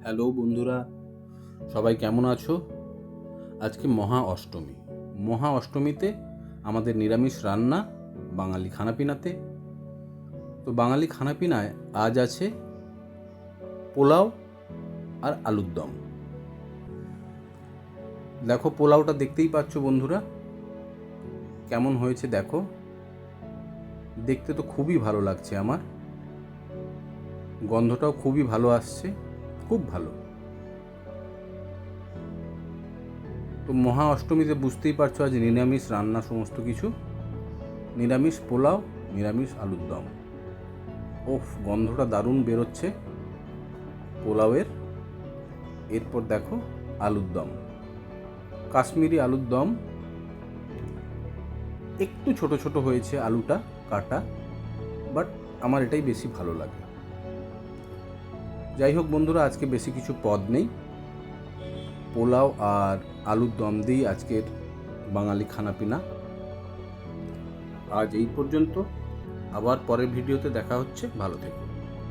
Hello বন্ধুরা, সবাই কেমন আছো? আজকে মহা অষ্টমী। মহা অষ্টমীতে আমাদের নিরামিষ রান্না বাঙালি খানাপিনাতে। তো বাঙালি খানাপিনায় আজ আছে পোলাও আর আলুর দম। দেখো, পোলাওটা দেখতেই পাচ্ছ বন্ধুরা, কেমন হয়েছে দেখো। দেখতে তো খুবই ভালো লাগছে আমার, গন্ধটাও খুবই ভালো আসছে, খুব ভালো। তো মহা অষ্টমীতে বুঝতেই পারছো আজ নিরামিষ রান্না, সমস্ত কিছু নিরামিষ, পোলাও, নিরামিষ আলুর দম। ওফ, গন্ধটা দারুণ বেরোচ্ছে পোলাওয়ের। এরপর দেখো আলুর দম, কাশ্মীরি আলুর দম। একটু ছোট ছোট হয়েছে আলুটা কাটা, বাট আমার এটাই বেশি ভালো লাগে। যাই হোক বন্ধুরা, আজকে বেশি কিছু পদ নেই, পোলাও আর আলুর দম দিয়েই আজকের বাঙালি খানাপিনা। আজ এই পর্যন্ত, আবার পরের ভিডিওতে দেখা হচ্ছে। ভালো থেকো।